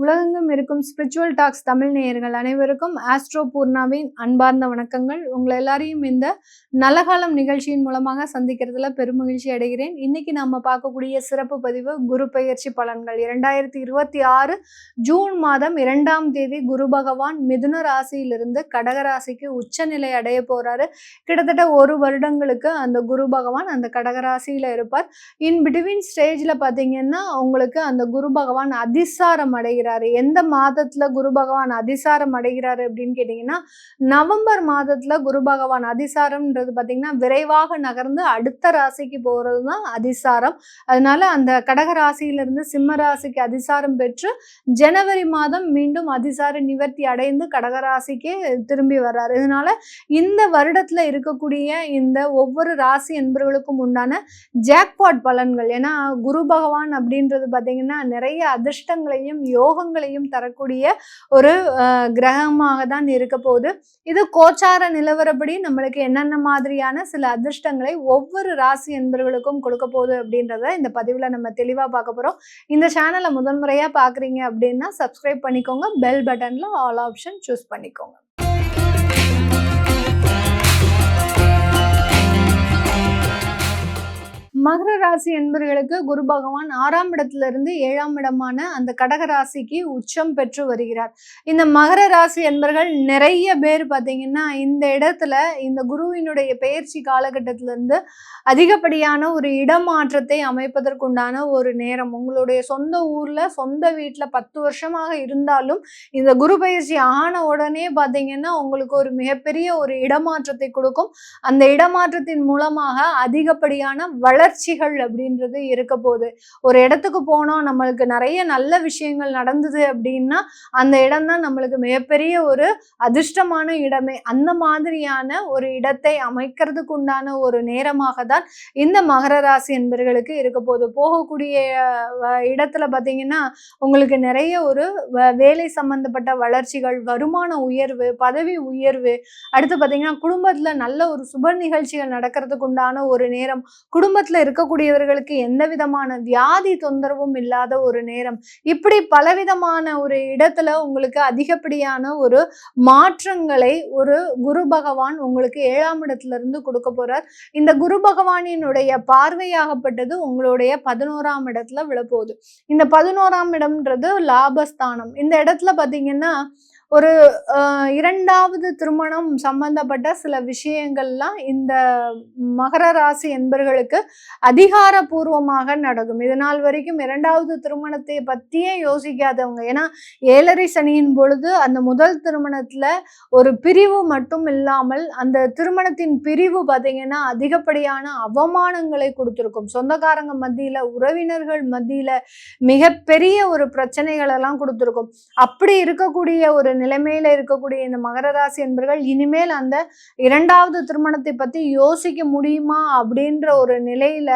உலகெங்கும் இருக்கும் spiritual tax Tamil நேயர்கள் அனைவருக்கும் ஆஸ்ட்ரோ பூர்ணாவின் அன்பார்ந்த வணக்கங்கள். உங்களை எல்லாரையும் இந்த நலகாலம் நிகழ்ச்சியின் மூலமாக சந்திக்கிறதுல பெருமகிழ்ச்சி அடைகிறேன். இன்னைக்கு நம்ம பார்க்கக்கூடிய சிறப்பு பதிவு குரு பெயர்ச்சி பலன்கள். 2026 ஜூன் மாதம் 2ஆம் தேதி குரு பகவான் மிதுன ராசியிலிருந்து கடக ராசிக்கு உச்சநிலை அடைய போறாரு. கிட்டத்தட்ட 1 வருடங்களுக்கு அந்த குரு பகவான் அந்த கடகராசியில இருப்பார். இன் பிட்வீன் ஸ்டேஜ்ல பாத்தீங்கன்னா உங்களுக்கு அந்த குரு பகவான் அதிசாரம் அடைகிறார். எந்த மாதத்துல குரு பகவான் அதிசாரம் அடைகிறாரு அப்படின்னு கேட்டீங்கன்னா, நவம்பர் மாதத்துல குரு பகவான் அதிசாரம்ன்றது பாத்தீங்கன்னா விரைவாக நகர்ந்து அடுத்த ராசிக்கு போறதுதான் அதிசாரம். அதனால அந்த கடக ராசியிலிருந்து சிம்ம ராசிக்கு அதிசாரம் பெற்று ஜனவரி மாதம் மீண்டும் அதிசார நிவர்த்தி அடைந்து கடகராசிக்கு திரும்பி வர்றாரு. இதனால இந்த வருடத்துல இருக்கக்கூடிய இந்த ஒவ்வொரு ராசி என்பவர்களுக்கும் உண்டான ஜாக்பாட் பலன்கள். ஏன்னா குரு பகவான் அப்படின்றது பாத்தீங்கன்னா நிறைய அதிர்ஷ்டங்களையும் யோகங்களையும் தரக்கூடிய ஒரு கிரகமாக தான் இருக்க போகுது. இது கோச்சார நிலவரப்படி நம்மளுக்கு என்னென்ன மாதிரியான சில அதிர்ஷ்டங்களை ஒவ்வொரு ராசி என்பவர்களுக்கும் கொடுக்க போகுது அப்படின்றத இந்த பதிவுல நம்ம தெளிவா பார்க்க போறோம். இந்த சேனலை முதன்முறையா பாக்குறீங்க அப்படின்னா சப்ஸ்கிரைப் பண்ணிக்கோங்க. பெல் பட்டன்ல ஆல் ஆப்ஷன் சூஸ் பண்ணிக்கோங்க. மகர ராசி என்பவர்களுக்கு குரு பகவான் 6ஆம் இடத்துல இருந்து 7ஆம் இடமான அந்த கடக ராசிக்கு உச்சம் பெற்று வருகிறார். இந்த மகர ராசி என்பவர்கள் நிறைய பேர் பாத்தீங்கன்னா இந்த இடத்துல இந்த குருவினுடைய பெயர்ச்சி காலகட்டத்தில இருந்து அதிகப்படியான ஒரு இடமாற்றத்தை அமைப்பதற்குண்டான ஒரு நேரம். உங்களுடைய சொந்த ஊர்ல சொந்த வீட்டுல 10 வருஷமாக இருந்தாலும் இந்த குரு பெயர்ச்சி ஆன உடனே பாத்தீங்கன்னா உங்களுக்கு ஒரு மிகப்பெரிய ஒரு இடமாற்றத்தை கொடுக்கும். அந்த இடமாற்றத்தின் மூலமாக அதிகப்படியான வளர்ச்சிகள் அப்படின்றது இருக்க போகுது. ஒரு இடத்துக்கு போனோம், நம்மளுக்கு நிறைய நல்ல விஷயங்கள் நடந்தது அப்படின்னா அந்த இடம் தான் நம்மளுக்கு மிகப்பெரிய ஒரு அதிர்ஷ்டமான இடமே. அந்த மாதிரியான ஒரு இடத்தை அமைக்கிறதுக்கு உண்டான ஒரு நேரமாக தான் இந்த மகர ராசி என்பவர்களுக்கு இருக்க போகுது. போகக்கூடிய இடத்துல பாத்தீங்கன்னா உங்களுக்கு நிறைய ஒரு வேலை சம்பந்தப்பட்ட வளர்ச்சிகள், வருமான உயர்வு, பதவி உயர்வு, அடுத்து பாத்தீங்கன்னா குடும்பத்துல நல்ல ஒரு சுப நிகழ்ச்சிகள் நடக்கிறதுக்கு உண்டான ஒரு நேரம், குடும்பத்துல இருக்கக்கூடியவர்களுக்கு எந்த விதமான வியாதி தொந்தரவும் இல்லாத ஒரு நேரம். இப்படி பலவிதமான ஒரு இடத்துல உங்களுக்கு அதிகப்படியான ஒரு மாற்றங்களை ஒரு குரு பகவான் உங்களுக்கு 7ஆம் இடத்துல இருந்து கொடுக்க போறார். இந்த குரு பகவானினுடைய பார்வையாகப்பட்டது உங்களுடைய 11ஆம் இடத்துல விழப்போகுது. இந்த 11ஆம் இடம்ன்றது லாபஸ்தானம். இந்த இடத்துல பாத்தீங்கன்னா ஒரு 2வது திருமணம் சம்பந்தப்பட்ட சில விஷயங்கள்லாம் இந்த மகர ராசி என்பவர்களுக்கு அதிகாரபூர்வமாக நடக்கும். இதனால் வரைக்கும் 2வது திருமணத்தை பத்தியே யோசிக்காதவங்க, ஏன்னா 7.5 சனியின் பொழுது அந்த முதல் திருமணத்துல ஒரு பிரிவு மட்டும் இல்லாமல் அந்த திருமணத்தின் பிரிவு பாத்தீங்கன்னா அதிகப்படியான அவமானங்களை கொடுத்திருக்கும். சொந்தக்காரங்க மத்தியில, உறவினர்கள் மத்தியில மிகப்பெரிய ஒரு பிரச்சனைகள் எல்லாம் கொடுத்திருக்கும். அப்படி இருக்கக்கூடிய ஒரு நிலைமையில இருக்கக்கூடிய இந்த மகர ராசி என்பவர்கள் இனிமேல் அந்த 2வது திருமணத்தை பத்தி யோசிக்க முடியுமா அப்படின்ற ஒரு நிலையில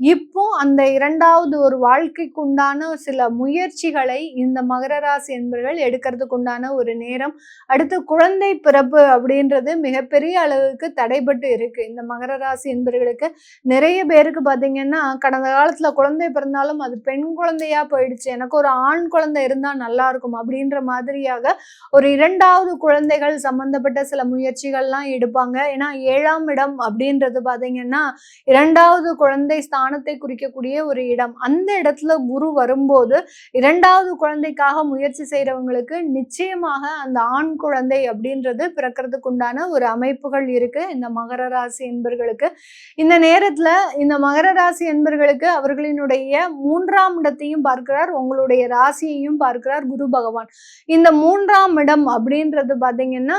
இப்போ அந்த 2வது ஒரு வாழ்க்கைக்கு உண்டான சில முயற்சிகளை இந்த மகர ராசி என்பவர்கள் எடுக்கிறதுக்கு உண்டான ஒரு நேரம். அடுத்து குழந்தை பிறப்பு அப்படின்றது மிகப்பெரிய அளவுக்கு தடைபட்டு இருக்கு. இந்த மகர ராசி என்பவர்களுக்கு நிறைய பேருக்கு பாத்தீங்கன்னா கடந்த காலத்துல குழந்தை பிறந்தாலும் அது பெண் குழந்தையா போயிடுச்சு, எனக்கு ஒரு ஆண் குழந்தை இருந்தா நல்லா இருக்கும் அப்படின்ற மாதிரியாக ஒரு 2வது குழந்தைகள் சம்பந்தப்பட்ட சில முயற்சிகள்லாம் எடுப்பாங்க. ஏன்னா 7ஆம் இடம் அப்படின்றது பாத்தீங்கன்னா 2வது குழந்தை ஸ்தானத்தை குறிக்கக்கூடிய ஒரு இடம். அந்த இடத்துல குரு வரும்போது 2வது குழந்தைக்காக முயற்சி செய்யறவங்களுக்கு நிச்சயமாக அந்த ஆண் குழந்தை அப்படின்றது பிறக்கிறதுக்கு உண்டான ஒரு அமைப்புகள் இருக்கு இந்த மகர ராசி என்பர்களுக்கு. இந்த நேரத்துல இந்த மகர ராசி என்பர்களுக்கு அவர்களினுடைய 3ஆம் இடத்தையும் பார்க்கிறார், உங்களுடைய ராசியையும் பார்க்கிறார் குரு பகவான். இந்த 3ஆம் இடம் அப்படின்றது பாத்தீங்கன்னா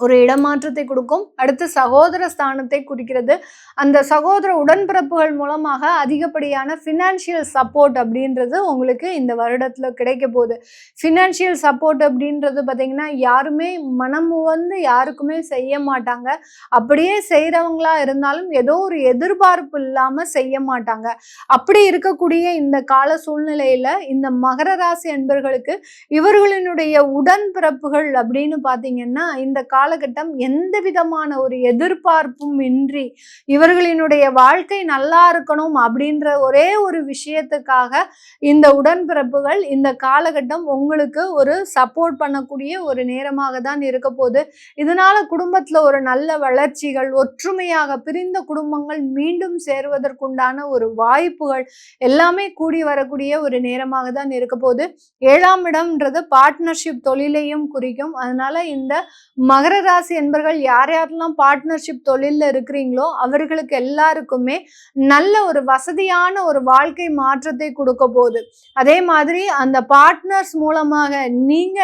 ஒரு இடமாற்றத்தை கொடுக்கும். அடுத்து சகோதர ஸ்தானத்தை குறிக்கிறது. அந்த சகோதர உடன்பிறப்புகள் மூலமாக அதிகப்படியான ஃபினான்ஷியல் சப்போர்ட் அப்படின்றது உங்களுக்கு இந்த வருடத்துல கிடைக்க போகுது. ஃபினான்ஷியல் சப்போர்ட் அப்படின்றது பாத்தீங்கன்னா யாருமே மனம் வந்து யாருக்குமே செய்ய மாட்டாங்க. அப்படியே செய்யறவங்களா இருந்தாலும் ஏதோ ஒரு எதிர்பார்ப்பு இல்லாம செய்ய மாட்டாங்க. அப்படி இருக்கக்கூடிய இந்த கால சூழ்நிலையில இந்த மகர ராசி அன்பர்களுக்கு இவர்களினுடைய உடன்பிறப்புகள் அப்படின்னு பாத்தீங்கன்னா இந்த கால காலகட்டம் எந்த விதமான ஒரு எதிர்பார்ப்பும் இன்றி இவர்களினுடைய வாழ்க்கை நல்லா இருக்கணும் அப்படின்ற ஒரே ஒரு விஷயத்துக்காக இந்த உடன்பிறப்புகள் இந்த காலகட்டம் உங்களுக்கு ஒரு சப்போர்ட் பண்ணக்கூடிய ஒரு நேரமாக தான் இருக்க போகுது. இதனால குடும்பத்துல ஒரு நல்ல வளர்ச்சிகள், ஒற்றுமையாக பிரிந்த குடும்பங்கள் மீண்டும் சேருவதற்குண்டான ஒரு வாய்ப்புகள் எல்லாமே கூடி வரக்கூடிய ஒரு நேரமாக தான் இருக்க போகுது. 7ஆம் இடம்ன்றது பார்ட்னர்ஷிப் தொழிலையும் குறிக்கும். அதனால இந்த மகர ராசி என்பர்கள் யார் யாரெல்லாம் பார்ட்னர்ஷிப் தொழில்ல இருக்கிறீங்களோ அவர்களுக்கு எல்லாருக்குமே நல்ல ஒரு வசதியான ஒரு வாழ்க்கை மாற்றத்தை கொடுக்க போகுது. அதே மாதிரி அந்த பார்ட்னர்ஸ் மூலமாக நீங்க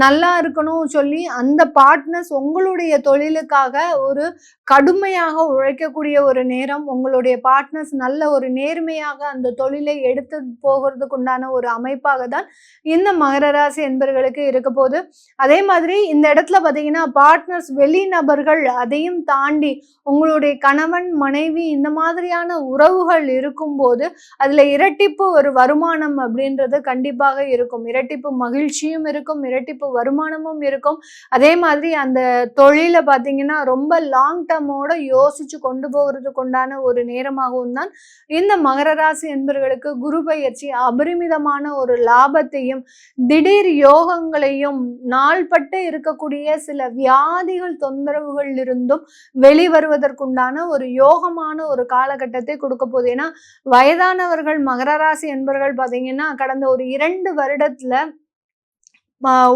நல்லா இருக்கணும் சொல்லி அந்த பார்ட்னர்ஸ் உங்களுடைய தொழிலுக்காக ஒரு கடுமையாக உழைக்கக்கூடிய ஒரு நேரம். உங்களுடைய பார்ட்னர்ஸ் நல்ல ஒரு நேர்மையாக அந்த தொழிலை எடுத்து போகிறதுக்கு உண்டான ஒரு அமைப்பாக தான் இந்த மகர ராசி என்பர்களுக்கு இருக்க போகுது. அதே மாதிரி இந்த இடத்துல பார்த்தீங்கன்னா பார்ட்னர்ஸ் வெளிநபர்கள் அதையும் தாண்டி உங்களுடைய கணவன் மனைவி இந்த மாதிரியான உறவுகள் இருக்கும்போது அதுல இரட்டிப்பு ஒரு வருமானம் அப்படின்றது கண்டிப்பாக இருக்கும். இரட்டிப்பு மகிழ்ச்சியும் இருக்கும், இரட்டிப்பு வருமானமும் இருக்கும். அதே மாதிரி அந்த தொழிலை பார்த்தீங்கன்னா ரொம்ப லாங் டர்மோட யோசிச்சு கொண்டு போகிறதுக்கு உண்டான ஒரு நேரமாகவும் தான் இந்த மகர ராசி என்பவர்களுக்கு குரு பயிற்சி அபரிமிதமான ஒரு லாபத்தையும் திடீர் யோகங்களையும் நாள்பட்டு இருக்கக்கூடிய சில வியாதிகள் தொந்தரவுகள் இருந்தும் வெளிவருவதற்குண்டான ஒரு யோகமான ஒரு காலகட்டத்தை கொடுக்க போகுது. ஏன்னா வயதானவர்கள் மகர ராசி என்பவர்கள் பார்த்தீங்கன்னா கடந்த ஒரு 2 வருடத்துல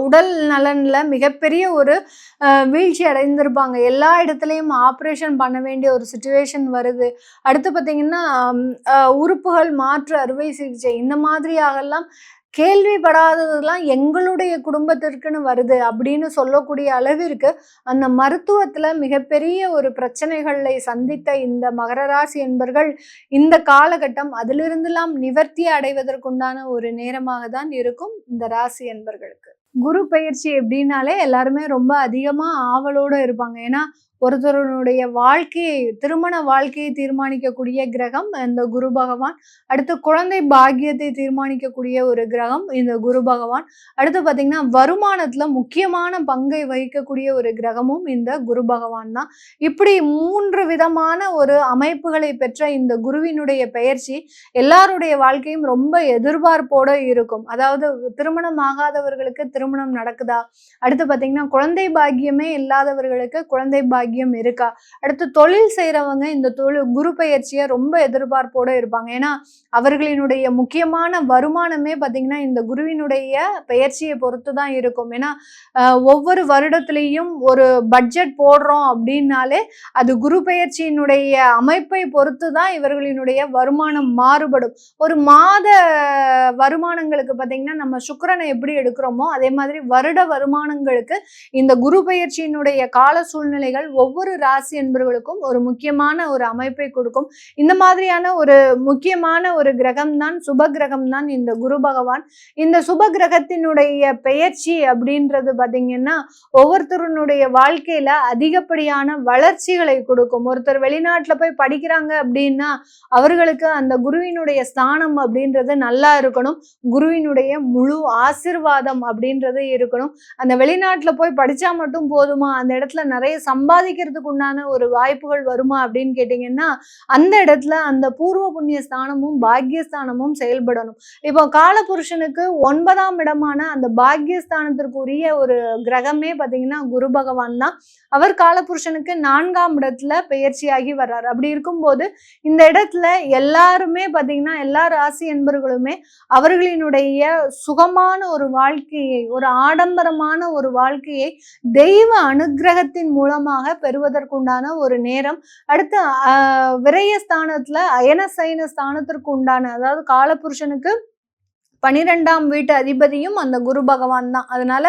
உடல் நலன்ல மிகப்பெரிய ஒரு வீழ்ச்சி அடைந்திருப்பாங்க. எல்லா இடத்துலையும் ஆப்ரேஷன் பண்ண வேண்டிய ஒரு சுச்சுவேஷன் வருது. அடுத்து பார்த்தீங்கன்னா உறுப்புகள் மாற்று அறுவை சிகிச்சை இந்த மாதிரியாகலாம் கேள்விப்படாததெல்லாம் எங்களுடைய குடும்பத்திற்குன்னு வருது அப்படின்னு சொல்லக்கூடிய அளவிற்கு அந்த மருத்துவத்துல மிகப்பெரிய ஒரு பிரச்சனைகளை சந்தித்த இந்த மகர ராசி என்பர்கள் இந்த காலகட்டம் அதிலிருந்தெல்லாம் நிவர்த்தி அடைவதற்குண்டான ஒரு நேரமாக தான் இருக்கும் இந்த ராசி என்பர்களுக்கு. குரு பயிற்சி எப்படின்னாலே எல்லாருமே ரொம்ப அதிகமா ஆவலோட இருப்பாங்க. ஏன்னா ஒருத்தருடைய வாழ்க்கையை, திருமண வாழ்க்கையை தீர்மானிக்கக்கூடிய கிரகம் இந்த குரு பகவான். அடுத்து குழந்தை பாக்கியத்தை தீர்மானிக்கக்கூடிய ஒரு கிரகம் இந்த குரு பகவான். அடுத்து பார்த்தீங்கன்னா வருமானத்துல முக்கியமான பங்கை வகிக்கக்கூடிய ஒரு கிரகமும் இந்த குரு பகவான் தான். இப்படி 3 விதமான ஒரு அமைப்புகளை பெற்ற இந்த குருவினுடைய பெயர்ச்சி எல்லாருடைய வாழ்க்கையும் ரொம்ப எதிர்பார்ப்போட இருக்கும். அதாவது திருமணம் ஆகாதவர்களுக்கு திருமணம் நடக்குதா, அடுத்து பார்த்தீங்கன்னா குழந்தை பாக்கியமே இல்லாதவர்களுக்கு குழந்தை பாக்கியம் இருக்கா, அடுத்து தொழில் செய்யறவங்க இந்த குரு பயிற்சியை ரொம்ப எதிர்பார்ப்போட இருப்பாங்க. ஏன்னா அவர்களினுடைய முக்கியமான வருமானமே பார்த்தீங்கன்னா இந்த குருவினுடைய பெயர்ச்சியை பொறுத்து தான் இருக்கும். ஏன்னா ஒவ்வொரு வருடத்திலையும் ஒரு பட்ஜெட் போடுறோம் அப்படின்னாலே அது குரு பெயர்ச்சியினுடைய அமைப்பை பொறுத்து தான் இவர்களினுடைய வருமானம் மாறுபடும். ஒரு மாத வருமானங்களுக்கு பார்த்தீங்கன்னா நம்ம சுக்கிரனை எப்படி எடுக்கிறோமோ அதே மாதிரி வருட வருமானங்களுக்கு இந்த குரு பெயர்ச்சியினுடைய கால சூழ்நிலைகள் ஒவ்வொரு ராசி என்பவர்களுக்கும் ஒரு முக்கியமான ஒரு அமைப்பை கொடுக்கும். இந்த மாதிரியான ஒரு முக்கியமான ஒரு கிரகம் தான் சுப கிரகம் தான் இந்த குரு பகவான். இந்த சுப கிரகத்தினுடைய பெயர்ச்சி அப்படின்றது பார்த்தீங்கன்னா ஒவ்வொருத்தருடைய வாழ்க்கையில அதிகப்படியான வளர்ச்சிகளை கொடுக்கும். ஒருத்தர் வெளிநாட்டுல போய் படிக்கிறாங்க அப்படின்னா அவர்களுக்கு அந்த குருவினுடைய ஸ்தானம் அப்படின்றது நல்லா இருக்கணும். குருவினுடைய முழு ஆசிர்வாதம் அப்படின்றது இருக்கணும். அந்த வெளிநாட்டுல போய் படிச்சா மட்டும் போதுமா, அந்த இடத்துல நிறைய சம்பாதிக்கிறதுக்கு உண்டான ஒரு வாய்ப்புகள் வருமா அப்படின்னு கேட்டீங்கன்னா அந்த இடத்துல அந்த பூர்வ புண்ணிய ஸ்தானமும் பாக்கியஸ்தானமும் செயல்படணும். இப்போ காலபுருஷனுக்கு 9ஆம் இடமான அந்த பாக்கியஸ்தானத்திற்குரிய ஒரு கிரகமே பார்த்தீங்கன்னா குரு பகவான் தான். அவர் காலபுருஷனுக்கு 4ஆம் இடத்துல பெயர்ச்சியாகி வர்றாரு. அப்படி இருக்கும்போது இந்த இடத்துல எல்லாருமே பார்த்தீங்கன்னா எல்லா ராசி என்பர்களுமே அவர்களினுடைய சுகமான ஒரு வாழ்க்கையை, ஒரு ஆடம்பரமான ஒரு வாழ்க்கையை தெய்வ அனுகிரகத்தின் மூலமாக பெறுவதற்குண்டான ஒரு நேரம். அடுத்து விரயஸ்தானத்துல அயனசைன ஸ்தானத்திற்கு உண்டான, அதாவது காலபுருஷனுக்கு 12ஆம் வீட்டு அதிபதியும் அந்த குரு பகவான் தான். அதனால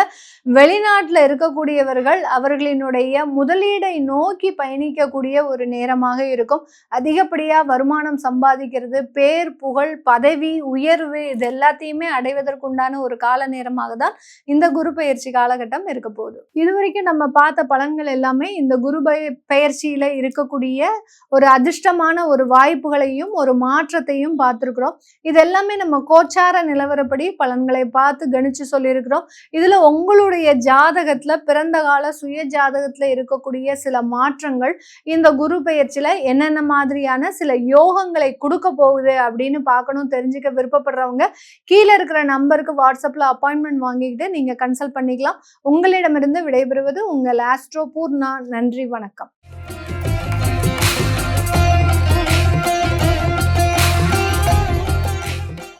வெளிநாட்டுல இருக்கக்கூடியவர்கள் அவர்களினுடைய முதலீடை நோக்கி பயணிக்கக்கூடிய ஒரு நேரமாக இருக்கும். அதிகப்படியா வருமானம் சம்பாதிக்கிறது, பேர் புகழ் பதவி உயர்வு இது எல்லாத்தையுமே அடைவதற்குண்டான ஒரு கால நேரமாக தான் இந்த குரு பெயர்ச்சி காலகட்டம் இருக்க போகுது. இதுவரைக்கும் நம்ம பார்த்த பலன்கள் எல்லாமே இந்த குரு பெயர்ச்சியில இருக்கக்கூடிய ஒரு அதிர்ஷ்டமான ஒரு வாய்ப்புகளையும் ஒரு மாற்றத்தையும் பார்த்திருக்கிறோம். இது எல்லாமே நம்ம கோச்சார நிலவரப்படி பலன்களை பார்த்து கணிச்சு சொல்லியிருக்கிறோம். இதுல உங்களுடைய ஜாதகத்துல பிறந்த கால சுய ஜாதகத்துல இருக்கக்கூடிய சில மாற்றங்கள் இந்த குரு பெயர்ச்சியில என்னென்ன மாதிரியான சில யோகங்களை கொடுக்க போகுது அப்படின்னு பார்க்கணும், தெரிஞ்சுக்க விருப்பப்படுறவங்க கீழே இருக்கிற நம்பருக்கு வாட்ஸ்அப்ல அப்பாயின்மெண்ட் வாங்கிக்கிட்டு நீங்க கன்சல்ட் பண்ணிக்கலாம். உங்களிடமிருந்து விடைபெறுவது உங்கள் ஆஸ்ட்ரோ பூர்ணா. நன்றி, வணக்கம்.